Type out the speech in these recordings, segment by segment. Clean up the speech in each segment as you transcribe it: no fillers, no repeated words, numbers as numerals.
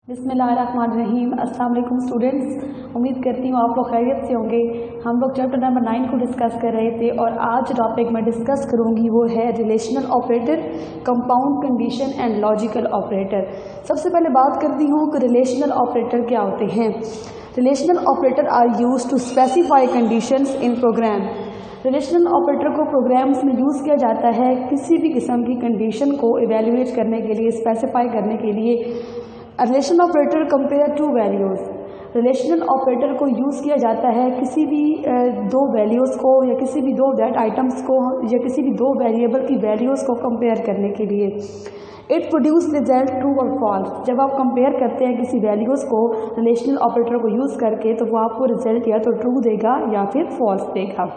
बिस्मिल्लाहिर्रहमानिर्रहीम। अस्सलाम वालेकुम स्टूडेंट्स, उम्मीद करती हूँ आप लोग खैरियत से होंगे। हम लोग चैप्टर नंबर 9 को डिस्कस कर रहे थे और आज टॉपिक मैं डिस्कस करूँगी वो है relational operator, compound condition and logical operator. सबसे पहले बात करती हूँ कि रिलेशनल ऑपरेटर क्या होते हैं। Relational operator are use to specify conditions in program. Relational operator को प्रोग्राम्स में यूज़ किया जाता है किसी भी किस्म की कंडीशन को इवेल्युएट करने के लिए, स्पेसिफाई करने के लिए। Relational operator compare two values. Relational operator को यूज़ किया जाता है किसी भी दो वैल्यूज़ को या किसी भी दो डेट आइटम्स को या किसी भी दो वेरिएबल की वैल्यूज़ को कंपेयर करने के लिए। इट प्रोड्यूस रिजल्ट ट्रू और फॉल्स। जब आप कंपेयर करते हैं किसी वैल्यूज़ को रिलेशनल ऑपरेटर को यूज़ करके तो वो आपको रिजल्ट या तो ट्रू देगा या फिर फॉल्स देगा।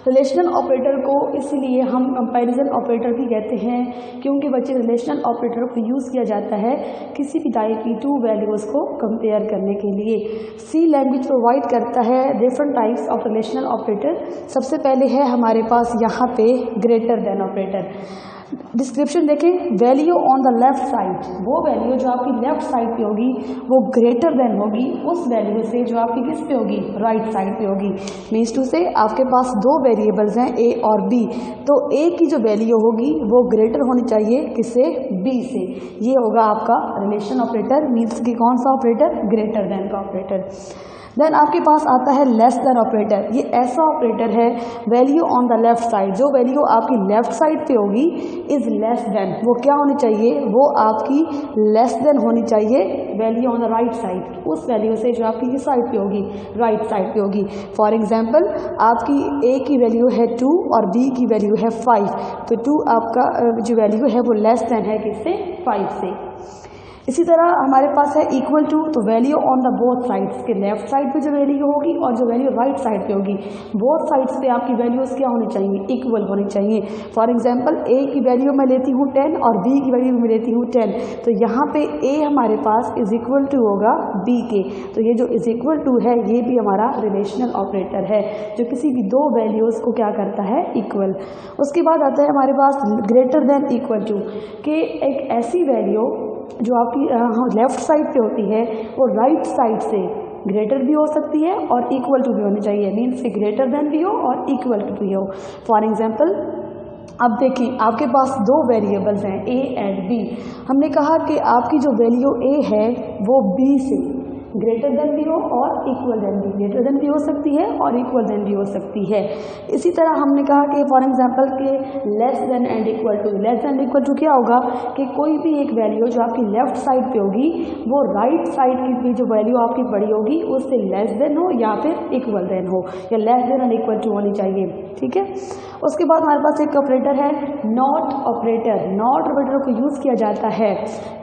रिलेशनल ऑपरेटर को इसलिए हम कंपैरिजन ऑपरेटर भी कहते हैं क्योंकि बच्चे रिलेशनल ऑपरेटर को यूज़ किया जाता है किसी भी टाइप की टू वैल्यूज़ को कंपेयर करने के लिए। सी लैंग्वेज प्रोवाइड करता है different types of relational operator. सबसे पहले है हमारे पास यहाँ पे ग्रेटर देन ऑपरेटर। डिस्क्रिप्शन देखें, value on the left side, वो वैल्यू जो आपकी लेफ्ट साइड पे होगी वो ग्रेटर देन होगी उस वैल्यू से जो आपकी किस पे होगी, राइट साइड पे होगी। मीन्स टू से आपके पास दो वेरिएबल्स हैं ए और बी, तो ए की जो वैल्यू होगी वो ग्रेटर होनी चाहिए किससे, बी से। ये होगा आपका रिलेशन ऑपरेटर। मीन्स कि कौन सा ऑपरेटर, ग्रेटर देन का ऑपरेटर। देन आपके पास आता है लेस देन ऑपरेटर। ये ऐसा ऑपरेटर है value on the left side, जो वैल्यू आपकी लेफ्ट साइड पे होगी इज लेस देन, वो क्या होनी चाहिए, वो आपकी लेस देन होनी चाहिए value on the right side, उस वैल्यू से जो आपकी किस साइड पे होगी, राइट साइड पे होगी। फॉर एग्जांपल आपकी ए की वैल्यू है 2 और बी की वैल्यू है 5, तो 2 आपका जो वैल्यू है वो लेस देन है किससे, 5 से। इसी तरह हमारे पास है इक्वल टू, तो value on the both sides के लेफ्ट साइड पे जो वैल्यू होगी और जो वैल्यू राइट साइड पे होगी, बोथ साइड्स पे आपकी वैल्यूज़ क्या होनी चाहिए, इक्वल होनी चाहिए। फॉर एग्जांपल ए की वैल्यू मैं लेती हूँ 10 और बी की वैल्यू मैं लेती हूँ 10, तो यहाँ पे ए हमारे पास इज इक्वल टू होगा बी के, तो ये जो इज इक्वल टू है ये भी हमारा रिलेशनल ऑपरेटर है जो किसी भी दो वैल्यूज़ को क्या करता है, इक्वल। उसके बाद आता है हमारे पास ग्रेटर देन इक्वल टू, कि एक ऐसी वैल्यू जो आपकी लेफ्ट साइड पे होती है वो राइट साइड से ग्रेटर भी हो सकती है और इक्वल टू भी होनी चाहिए। मीन्स कि ग्रेटर देन भी हो और इक्वल टू भी हो। फॉर एग्जांपल अब देखिए आपके पास दो वेरिएबल्स हैं ए एंड बी। हमने कहा कि आपकी जो वैल्यू ए है वो बी से ग्रेटर देन भी हो और इक्वल देन भी, ग्रेटर देन भी हो सकती है और इक्वल देन भी हो सकती है। इसी तरह हमने कहा कि फॉर एग्जांपल के less than and equal to, less than equal to क्या होगा कि कोई भी एक वैल्यू जो आपकी लेफ्ट साइड पे होगी वो राइट साइड की भी जो वैल्यू आपकी पड़ी होगी उससे लेस देन हो या फिर इक्वल देन हो, या less than and equal to होनी चाहिए। ठीक है। उसके बाद हमारे पास एक ऑपरेटर है नॉट ऑपरेटर। नॉट ऑपरेटर को यूज़ किया जाता है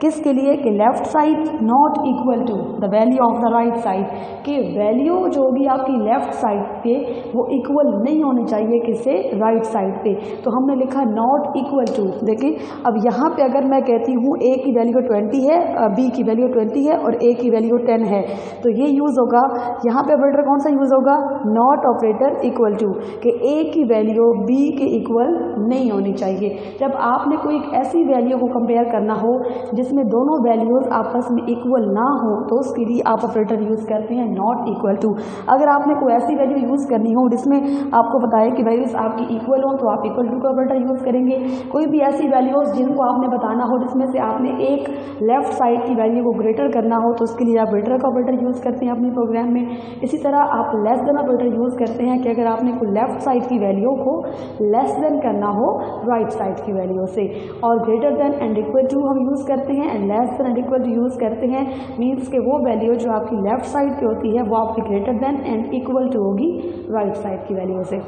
किसके लिए, कि left side not equal to the value of the right side, कि वैल्यू जो होगी आपकी लेफ्ट साइड पे वो इक्वल नहीं होनी चाहिए किससे, राइट साइड पे। तो हमने लिखा नॉट इक्वल टू। देखिए अब यहाँ पे अगर मैं कहती हूँ ए की वैल्यू 20 है, बी की वैल्यू 20 है और ए की वैल्यू 10 है, तो ये यूज़ होगा, यहाँ पे ऑपरेटर कौन सा यूज़ होगा, नॉट ऑपरेटर इक्वल टू, कि ए की वैल्यू बी के इक्वल नहीं होनी चाहिए। जब आपने कोई एक ऐसी वैल्यू को कंपेयर करना हो जिसमें दोनों वैल्यूज़ आपस में इक्वल ना हो तो उसके लिए आप ऑपरेटर यूज़ करते हैं नॉट इक्वल टू। अगर आपने कोई ऐसी वैल्यू यूज़ करनी हो जिसमें आपको बताया कि वैल्यूज़ आपकी इक्वल हो तो आप इक्वल टू का ऑपरेटर यूज़ करेंगे। कोई भी ऐसी वैल्यूज़ जिनको आपने बताना हो जिसमें से आपने एक लेफ्ट साइड की वैल्यू को ग्रेटर करना हो तो उसके लिए आप ग्रेटर का ऑपरेटर यूज़ करते हैं अपने प्रोग्राम में। इसी तरह आप लेस देन ऑपरेटर यूज़ करते हैं कि अगर आपने कोई लेफ्ट साइड की वैल्यू को लेस देन करना हो राइट साइड की वैल्यू से। और greater than and equal to हम यूज़ करते हैं and less than and equal to use करते हैं। मीन्स के वो वैल्यू जो आपकी लेफ्ट साइड पे होती है वो आपकी greater than and equal to होगी राइट साइड की वैल्यू से।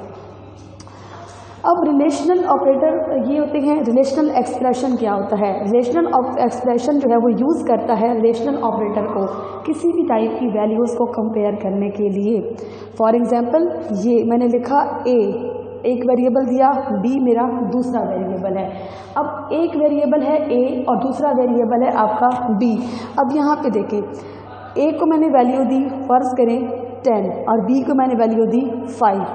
अब रिलेशनल ऑपरेटर ये होते हैं। रिलेशनल एक्सप्रेशन क्या होता है, रिलेशनल एक्सप्रेशन जो है वो यूज़ करता है रिलेशनल ऑपरेटर को किसी भी टाइप की वैल्यूज़ को कंपेयर करने के लिए। फॉर एग्जांपल ये मैंने लिखा ए, एक वेरिएबल दिया, बी मेरा दूसरा वेरिएबल है। अब एक वेरिएबल है ए और दूसरा वेरिएबल है आपका बी। अब यहाँ पे देखें, ए को मैंने वैल्यू दी फर्ज करें 10 और बी को मैंने वैल्यू दी 5।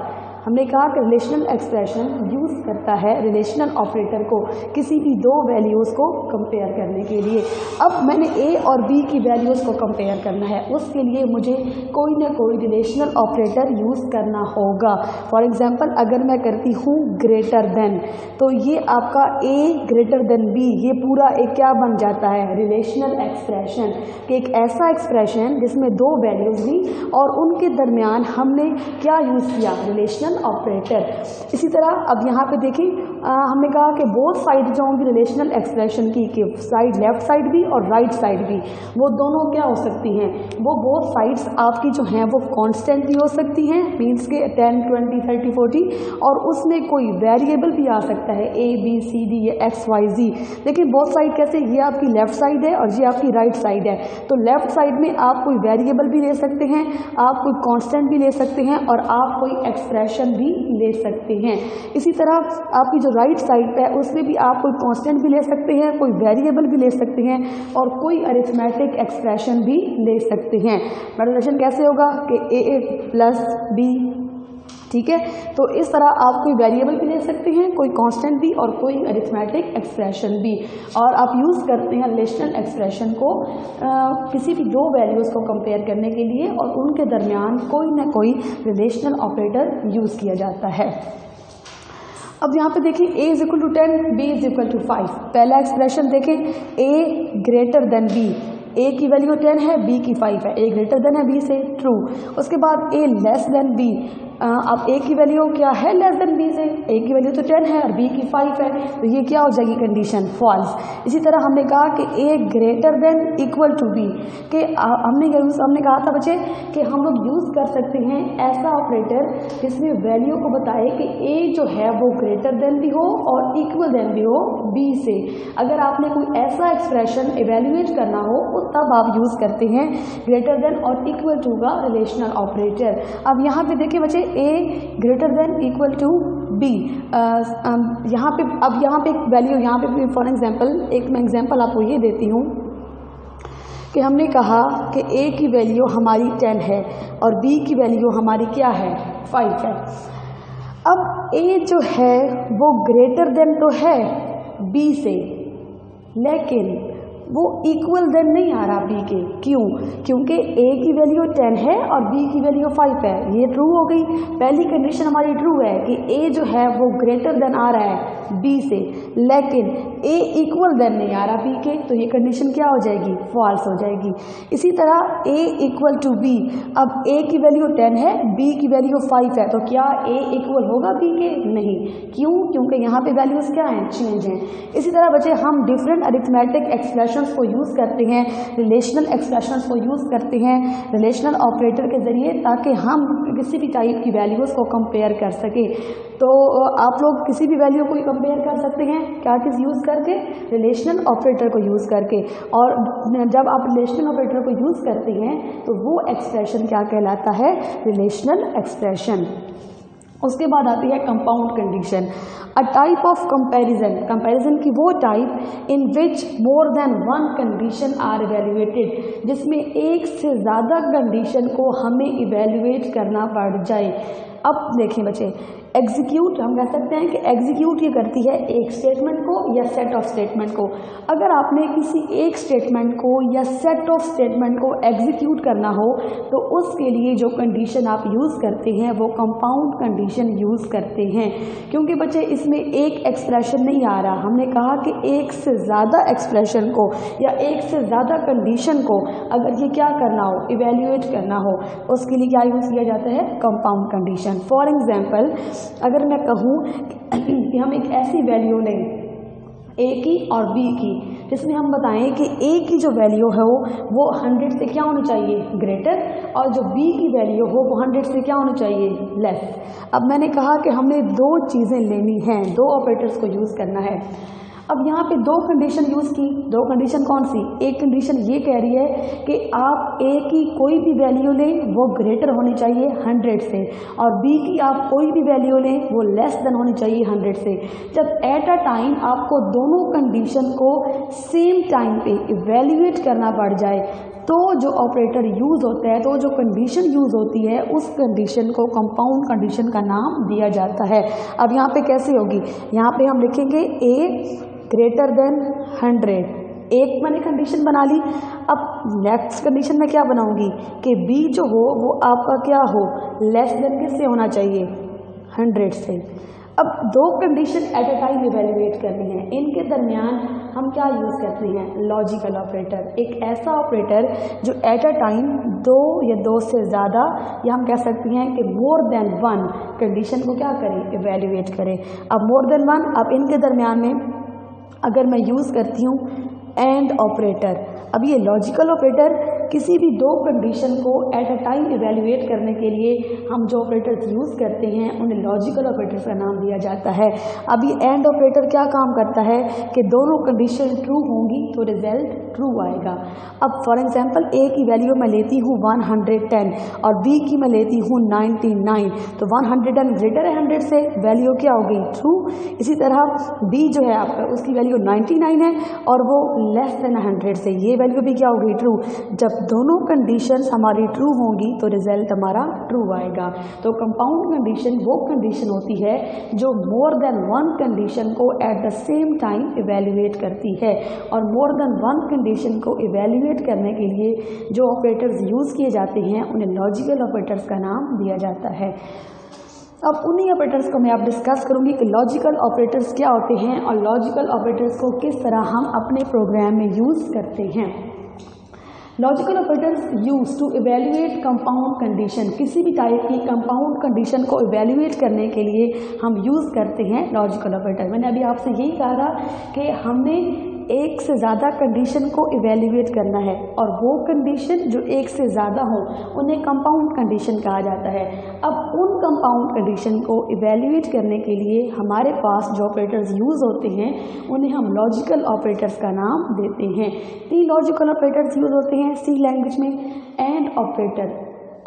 हमने कहा कि रिलेशनल एक्सप्रेशन यूज़ करता है रिलेशनल ऑपरेटर को किसी भी दो वैल्यूज़ को कंपेयर करने के लिए। अब मैंने ए और बी की वैल्यूज़ को कंपेयर करना है, उसके लिए मुझे कोई ना कोई रिलेशनल ऑपरेटर यूज़ करना होगा। फॉर एग्जांपल अगर मैं करती हूँ ग्रेटर देन, तो ये आपका ए ग्रेटर देन बी, ये पूरा एक क्या बन जाता है, रिलेशनल एक्सप्रेशन, कि एक ऐसा एक्सप्रेशन जिसमें दो वैल्यूज़ ली और उनके दरमियान हमने क्या यूज़ किया, रिलेशनल ऑपरेटर। इसी तरह अब यहाँ पे देखें, हमने कहा कि बोथ साइड जो होंगी रिलेशनल एक्सप्रेशन की, कि साइड लेफ्ट साइड भी और राइट साइड भी, वो दोनों क्या हो सकती हैं, वो बोथ साइड्स आपकी जो हैं वो कांस्टेंट भी हो सकती हैं, मीन्स के 10, 20, 30, 40, और उसमें कोई वेरिएबल भी आ सकता है, ए बी सी डी या एक्स वाई जी। लेकिन बोथ साइड कैसे, ये आपकी लेफ्ट साइड है और ये आपकी राइट साइड है, तो लेफ्ट साइड में आप कोई वेरिएबल भी ले सकते हैं, आप कोई कांस्टेंट भी ले सकते हैं और आप कोई एक्सप्रेशन भी ले सकते हैं। इसी तरह आपकी जो राइट साइड है उसमें भी आप कोई कांस्टेंट भी ले सकते हैं, कोई वेरिएबल भी ले सकते हैं और कोई अरिथमेटिक एक्सप्रेशन भी ले सकते हैं। मल्टीप्लिकेशन कैसे होगा कि ए प्लस बी, ठीक है। तो इस तरह आप कोई वेरिएबल भी ले सकते हैं, कोई कांस्टेंट भी और कोई अरिथमेटिक एक्सप्रेशन भी, और आप यूज़ करते हैं रिलेशनल एक्सप्रेशन को किसी भी दो वैल्यूज़ को कंपेयर करने के लिए और उनके दरमियान कोई ना कोई रिलेशनल ऑपरेटर यूज़ किया जाता है। अब यहाँ पे देखें a is equal to 10, b is equal to 5। पहला एक्सप्रेशन देखें, a greater than b, a की वैल्यू 10 है, b की 5 है, a ग्रेटर देन है b से, ट्रू। उसके बाद a लेस देन b, अब a की वैल्यू क्या है लेस देन b से, a की वैल्यू तो 10 है और b की 5 है, तो ये क्या हो जाएगी कंडीशन, फॉल्स। इसी तरह हमने कहा कि a greater than equal to b, कि हमने कहा था बच्चे कि हम लोग यूज़ कर सकते हैं ऐसा ऑपरेटर जिसमें वैल्यू को बताए कि a जो है वो ग्रेटर देन भी हो और इक्वल देन भी हो b से। अगर आपने कोई ऐसा एक्सप्रेशन इवेल्युएट करना हो तो तब आप यूज़ करते हैं ग्रेटर देन और इक्वल टू का रिलेशनल ऑपरेटर। अब यहाँ पे देखिए बच्चे, a greater than equal to b, यहाँ पे एक वैल्यू, यहाँ पे फॉर एग्जांपल एक मैं एग्जांपल आपको ये देती हूँ कि हमने कहा कि a की वैल्यू हमारी 10 है और b की वैल्यू हमारी क्या है, 5 है। अब a जो है वो ग्रेटर देन तो है b से, लेकिन वो इक्वल देन नहीं आ रहा b के, क्यों, क्योंकि a की वैल्यू 10 है और b की वैल्यू 5 है। ये ट्रू हो गई, पहली कंडीशन हमारी ट्रू है कि a जो है वो ग्रेटर देन आ रहा है b से, लेकिन a इक्वल देन नहीं आ रहा b के, तो ये कंडीशन क्या हो जाएगी, फॉल्स हो जाएगी। इसी तरह a इक्वल टू b, अब a की वैल्यू 10 है, b की वैल्यू 5 है, तो क्या a इक्वल होगा b के, नहीं, क्यों, क्योंकि यहाँ पे वैल्यूज़ क्या हैं, चेंज हैं। इसी तरह बच्चे हम डिफरेंट अरिथमेटिक एक्सप्रेशन को यूज़ करते हैं, रिलेशनल एक्सप्रेशंस को यूज़ करते हैं रिलेशनल ऑपरेटर के ज़रिए, ताकि हम किसी भी टाइप की वैल्यूज़ को कंपेयर कर सकें। तो आप लोग किसी भी वैल्यू को कंपेयर कर सकते हैं, क्या चीज़ यूज़ करके, रिलेशनल ऑपरेटर को यूज़ करके। और जब आप रिलेशनल ऑपरेटर को यूज़ करते हैं तो वो एक्सप्रेशन क्या कहलाता है, रिलेशनल एक्सप्रेशन। उसके बाद आती है compound condition, a type of comparison, comparison की वो type in which more than one condition are evaluated, जिसमें एक से ज़्यादा कंडीशन को हमें इवेल्युएट करना पड़ जाए। अब देखें बच्चे, एग्जीक्यूट हम कह सकते हैं कि एग्जीक्यूट ये करती है एक स्टेटमेंट को या सेट ऑफ स्टेटमेंट को। अगर आपने किसी एक स्टेटमेंट को या सेट ऑफ स्टेटमेंट को एग्जीक्यूट करना हो तो उसके लिए जो कंडीशन आप यूज़ करते हैं वो कंपाउंड कंडीशन यूज़ करते हैं, क्योंकि बच्चे इसमें एक एक्सप्रेशन नहीं आ रहा। हमने कहा कि एक से ज़्यादा एक्सप्रेशन को या एक से ज़्यादा कंडीशन को अगर ये क्या करना हो, इवेल्युएट करना हो, उसके लिए क्या यूज़ किया जाता है, कंपाउंड कंडीशन। फॉर एग्जाम्पल अगर मैं कहूँ कि हम एक ऐसी वैल्यू लें a की और b की, जिसमें हम बताएं कि a की जो वैल्यू है वो 100 से क्या होनी चाहिए, ग्रेटर, और जो b की वैल्यू हो वो 100 से क्या होनी चाहिए, लेस। अब मैंने कहा कि हमने दो चीज़ें लेनी हैं, दो ऑपरेटर्स को यूज़ करना है। अब यहाँ पे दो कंडीशन यूज़ की, दो कंडीशन कौन सी, एक कंडीशन ये कह रही है कि आप a की कोई भी वैल्यू लें वो ग्रेटर होनी चाहिए 100 से, और b की आप कोई भी वैल्यू लें वो लेस देन होनी चाहिए 100 से। जब एट अ टाइम आपको दोनों कंडीशन को सेम टाइम पे इवेल्युएट करना पड़ जाए तो जो ऑपरेटर यूज़ होता है, तो जो कंडीशन यूज़ होती है, उस कंडीशन को कंपाउंड कंडीशन का नाम दिया जाता है। अब यहाँ पे कैसे होगी, यहाँ पे हम लिखेंगे a ग्रेटर देन 100। एक मैंने कंडीशन बना ली। अब नेक्स्ट कंडीशन में क्या बनाऊंगी कि b जो हो वो आपका क्या हो, लेस देन किससे होना चाहिए, 100 से। अब दो condition at a time evaluate करनी है, इनके दरमियान हम क्या यूज़ करते हैं, लॉजिकल ऑपरेटर। एक ऐसा ऑपरेटर जो एट अ टाइम दो या दो से ज़्यादा, या हम कह सकते हैं कि मोर देन वन कंडीशन को क्या करे, इवेल्युएट करे। अब मोर देन वन, अब इनके दरमियान में अगर मैं यूज़ करती हूँ एंड ऑपरेटर। अब ये लॉजिकल ऑपरेटर किसी भी दो कंडीशन को एट अ टाइम इवेल्युएट करने के लिए हम जो ऑपरेटर्स यूज़ करते हैं उन्हें लॉजिकल ऑपरेटर्स का नाम दिया जाता है। अब ये एंड ऑपरेटर क्या काम करता है कि दोनों कंडीशन ट्रू होंगी तो रिजल्ट ट्रू आएगा। अब फॉर एग्जांपल ए की वैल्यू मैं लेती हूँ 110 और बी की मैं लेती हूँ 99, तो 110 ग्रेटर है 100 से, वैल्यू क्या हो गई, ट्रू। इसी तरह बी जो है आपका, उसकी वैल्यू 99 है और वो लेस देन 100 से, ये वैल्यू भी क्या होगी, ट्रू। जब दोनों कंडीशंस हमारी ट्रू होंगी तो रिजल्ट हमारा ट्रू आएगा। तो कंपाउंड कंडीशन वो कंडीशन होती है जो मोर देन वन कंडीशन को at the same time evaluate करती है, और मोर देन वन कंडीशन को इवेल्युएट करने के लिए जो ऑपरेटर्स यूज़ किए जाते हैं उन्हें लॉजिकल ऑपरेटर्स का नाम दिया जाता है। अब उन्हीं ऑपरेटर्स को मैं अब डिस्कस करूंगी कि लॉजिकल ऑपरेटर्स क्या होते हैं और लॉजिकल ऑपरेटर्स को किस तरह हम अपने प्रोग्राम में यूज़ करते हैं। Logical operators use to evaluate compound condition, किसी भी टाइप की कंपाउंड कंडीशन को इवेल्युएट करने के लिए हम यूज़ करते हैं लॉजिकल ऑपरेटर। मैंने अभी आपसे यही कहा था कि हमने एक से ज़्यादा कंडीशन को इवेल्युएट करना है, और वो कंडीशन जो एक से ज़्यादा हो उन्हें कंपाउंड कंडीशन कहा जाता है। अब उन कंपाउंड कंडीशन को इवेल्युएट करने के लिए हमारे पास जो ऑपरेटर्स यूज़ होते हैं उन्हें हम लॉजिकल ऑपरेटर्स का नाम देते हैं। 3 लॉजिकल ऑपरेटर्स यूज़ होते हैं सी लैंग्वेज में, एंड ऑपरेटर,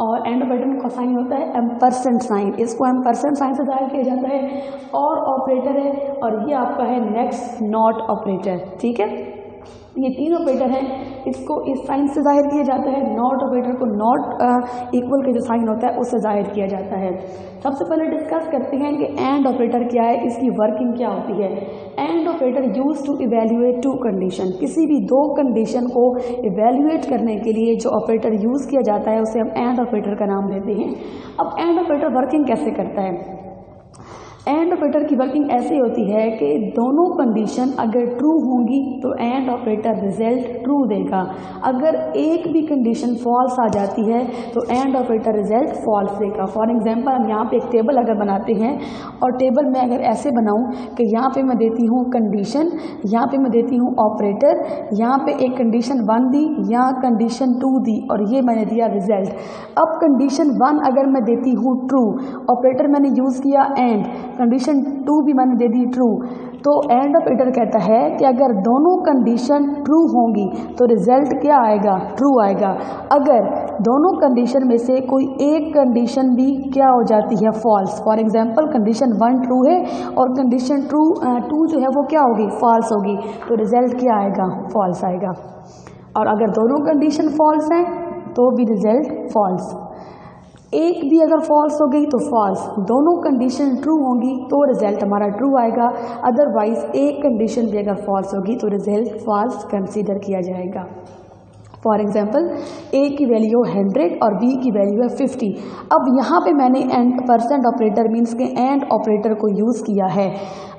और एंड ऑपरेटर का साइन होता है एम्परसेंट साइन, इसको एम्परसेंट साइन से जाहिर किया जाता है, और ऑपरेटर है, और ये आपका है नेक्स्ट नॉट ऑपरेटर। ठीक है, ये 3 ऑपरेटर हैं, इसको इस साइन से जाहिर किया जाता है, नॉट ऑपरेटर को नॉट इक्वल के जो साइन होता है उससे जाहिर किया जाता है। सबसे पहले डिस्कस करते हैं कि एंड ऑपरेटर क्या है, इसकी वर्किंग क्या होती है। And operator use to evaluate 2 condition, किसी भी 2 कंडीशन को इवेल्युएट करने के लिए जो ऑपरेटर यूज़ किया जाता है उसे हम एंड ऑपरेटर का नाम देते हैं। अब एंड ऑपरेटर वर्किंग कैसे करता है, एंड ऑपरेटर की वर्किंग ऐसे होती है कि दोनों कंडीशन अगर ट्रू होंगी तो एंड ऑपरेटर रिजल्ट ट्रू देगा। अगर एक भी कंडीशन फॉल्स आ जाती है तो एंड ऑपरेटर रिजल्ट फॉल्स देगा। फॉर एग्जांपल हम यहाँ पे एक टेबल अगर बनाते हैं, और टेबल में अगर ऐसे बनाऊँ कि यहाँ पे मैं देती हूँ कंडीशन, यहाँ पे मैं देती हूँ ऑपरेटर, यहाँ पे एक कंडीशन 1 दी, यहाँ कंडीशन 2 दी, और ये मैंने दिया रिजल्ट। अब कंडीशन 1 अगर मैं देती हूँ ट्रू, ऑपरेटर मैंने यूज़ किया एंड, कंडीशन 2 भी मैंने दे दी ट्रू, तो एंड ऑपरेटर कहता है कि अगर दोनों कंडीशन ट्रू होंगी तो रिजल्ट क्या आएगा, ट्रू आएगा। अगर दोनों कंडीशन में से कोई एक कंडीशन भी क्या हो जाती है, false, for example condition 1 true है और कंडीशन 2 जो है वो क्या होगी, फॉल्स होगी, तो रिजल्ट क्या आएगा, फॉल्स आएगा। और अगर दोनों कंडीशन फॉल्स हैं तो भी रिजल्ट फॉल्स, एक भी अगर फॉल्स हो गई तो फॉल्स, दोनों कंडीशन ट्रू होंगी तो रिजल्ट हमारा ट्रू आएगा। अदरवाइज एक कंडीशन भी अगर फॉल्स होगी तो रिजल्ट फॉल्स कंसीडर किया जाएगा। फॉर एग्जाम्पल ए की वैल्यू 100 और बी की वैल्यू है 50। अब यहाँ पे मैंने एम्परसेंट ऑपरेटर मीन्स के एंड ऑपरेटर को यूज़ किया है।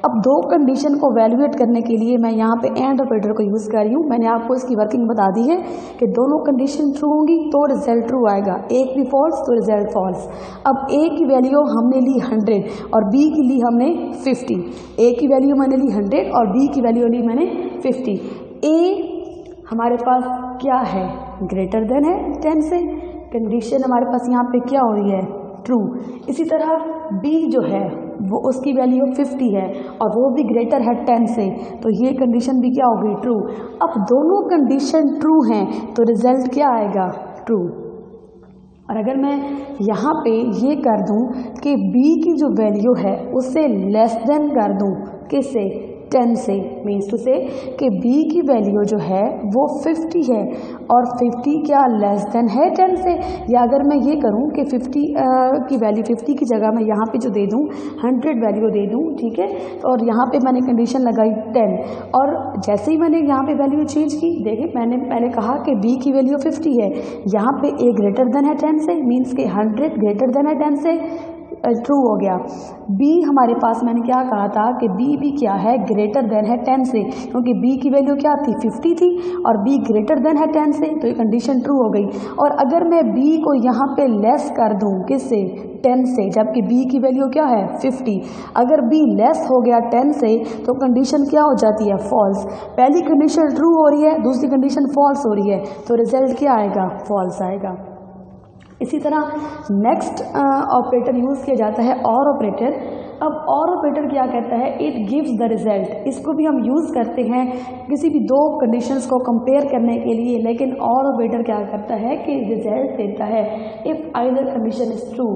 अब 2 कंडीशन को वैल्यूएट करने के लिए मैं यहाँ पे एंड ऑपरेटर को यूज़ कर रही हूँ। मैंने आपको इसकी वर्किंग बता दी है कि दोनों कंडीशन ट्रू होंगी तो रिजल्ट ट्रू आएगा, एक भी फॉल्स तो रिजल्ट फॉल्स। अब ए की वैल्यू हमने ली 100 और बी की ली हमने 50। ए की वैल्यू मैंने ली 100 और बी की वैल्यू ली मैंने 50। ए हमारे पास क्या है, ग्रेटर देन है 10 से, कंडीशन हमारे पास यहाँ पे क्या हो रही है, ट्रू। इसी तरह बी जो है वो उसकी वैल्यू 50 है और वो भी ग्रेटर है 10 से, तो ये कंडीशन भी क्या होगी, ट्रू। अब दोनों कंडीशन ट्रू हैं तो रिजल्ट क्या आएगा, ट्रू। और अगर मैं यहाँ पे ये कर दूँ कि b की जो वैल्यू है उससे लेस देन कर दूँ, किससे, 10 से, मीन्स टू से कि b की वैल्यू जो है वो 50 है और 50 क्या लेस देन है 10 से। या अगर मैं ये करूँ कि 50 की वैल्यू 50 की जगह मैं यहाँ पे जो दे दूँ 100 वैल्यू दे दूँ, ठीक है, और यहाँ पे मैंने कंडीशन लगाई 10 और जैसे ही मैंने यहाँ पे वैल्यू चेंज की, देखिए मैंने पहले कहा कि b की वैल्यू 50 है, यहाँ पे a ग्रेटर देन है 10 से, मीन्स कि 100 ग्रेटर देन है 10 से, ट्रू हो गया। b हमारे पास मैंने क्या कहा था कि b भी क्या है, ग्रेटर देन है 10 से, क्योंकि b की वैल्यू क्या थी 50 थी और b ग्रेटर देन है 10 से, तो ये कंडीशन ट्रू हो गई। और अगर मैं b को यहाँ पे लेस कर दूँ किससे, 10 से, जबकि b की वैल्यू क्या है 50, अगर b लेस हो गया 10 से तो कंडीशन क्या हो जाती है, फॉल्स। पहली कंडीशन ट्रू हो रही है, दूसरी कंडीशन फॉल्स हो रही है, तो रिजल्ट क्या आएगा, फॉल्स आएगा। इसी तरह नेक्स्ट ऑपरेटर यूज़ किया जाता है और ऑपरेटर। अब और ऑपरेटर क्या कहता है, इट गिव्स द रिजल्ट। इसको भी हम यूज़ करते हैं किसी भी दो कंडीशंस को कंपेयर करने के लिए, लेकिन और ऑपरेटर क्या करता है कि रिजल्ट देता है if either condition is true.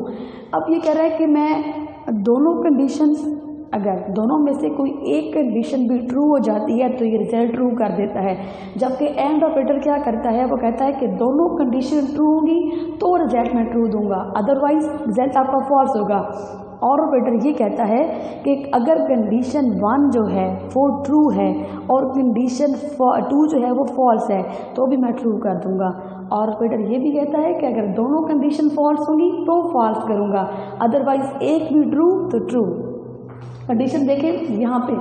अब ये कह रहा है कि मैं दोनों कंडीशंस, अगर दोनों में से कोई एक कंडीशन भी ट्रू हो जाती है तो ये रिजल्ट ट्रू कर देता है, जबकि एंड ऑपरेटर क्या करता है, वो कहता है कि दोनों कंडीशन ट्रू होंगी तो रिजल्ट मैं ट्रू दूंगा, अदरवाइज रिजल्ट आपका फॉल्स होगा। और ऑपरेटर ये कहता है कि अगर कंडीशन 1 जो है वो ट्रू है और कंडीशन 2 जो है वो फॉल्स है तो भी मैं ट्रू कर दूंगा। और ऑपरेटर ये भी कहता है कि अगर दोनों कंडीशन फॉल्स होंगी तो फॉल्स करूंगा, अदरवाइज एक भी ट्रू तो ट्रू। कंडीशन देखें यहाँ पे,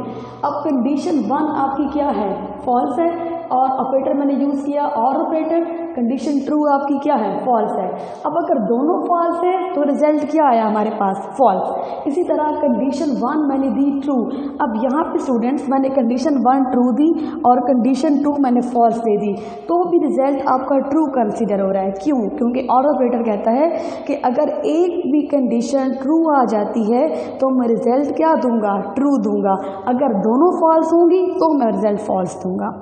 अब कंडीशन 1 आपकी क्या है, फॉल्स है, और ऑपरेटर मैंने यूज़ किया और ऑपरेटर, कंडीशन ट्रू आपकी क्या है, फॉल्स है। अब अगर दोनों फॉल्स है तो रिजल्ट क्या आया हमारे पास, फॉल्स। इसी तरह कंडीशन 1 मैंने दी ट्रू, अब यहाँ पे स्टूडेंट्स मैंने कंडीशन 1 ट्रू दी और कंडीशन 2 मैंने फॉल्स दे दी, तो भी रिजल्ट आपका ट्रू कंसीडर हो रहा है। क्यों, क्योंकि और ऑपरेटर कहता है कि अगर एक भी कंडीशन ट्रू आ जाती है तो मैं रिजल्ट क्या दूंगा, ट्रू दूंगा, अगर दोनों फॉल्स होंगी तो मैं रिजल्ट फॉल्स दूंगा।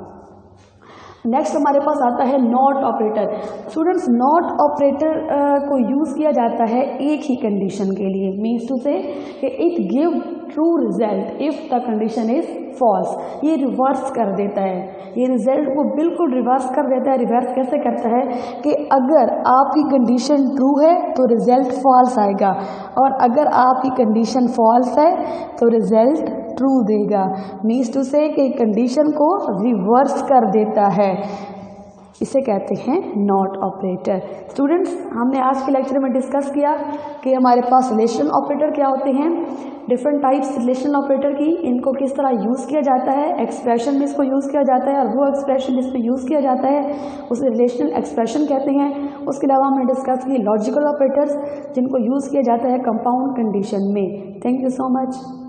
नेक्स्ट हमारे पास आता है not operator. Students not operator को यूज़ किया जाता है एक ही कंडीशन के लिए, मीन्स टू से कि it give true result if the condition is false. ये रिवर्स कर देता है, ये रिजल्ट को बिल्कुल रिवर्स कर देता है। रिवर्स कैसे करता है कि अगर आपकी कंडीशन ट्रू है तो रिजल्ट फॉल्स आएगा, और अगर आपकी कंडीशन फॉल्स है तो रिजल्ट ट्रू देगा। मीन्स टू से कि कंडीशन को रिवर्स कर देता है, इसे कहते हैं नॉट ऑपरेटर। स्टूडेंट्स हमने आज के लेक्चर में डिस्कस किया कि हमारे पास रिलेशनल ऑपरेटर क्या होते हैं, डिफरेंट टाइप्स रिलेशनल ऑपरेटर की, इनको किस तरह यूज़ किया जाता है, एक्सप्रेशन में इसको यूज़ किया जाता है, और वो एक्सप्रेशन जिसमें यूज़ किया जाता है उसे रिलेशनल एक्सप्रेशन कहते हैं। उसके अलावा हमने डिस्कस की लॉजिकल ऑपरेटर्स जिनको यूज़ किया जाता है कंपाउंड कंडीशन में। Thank you so much.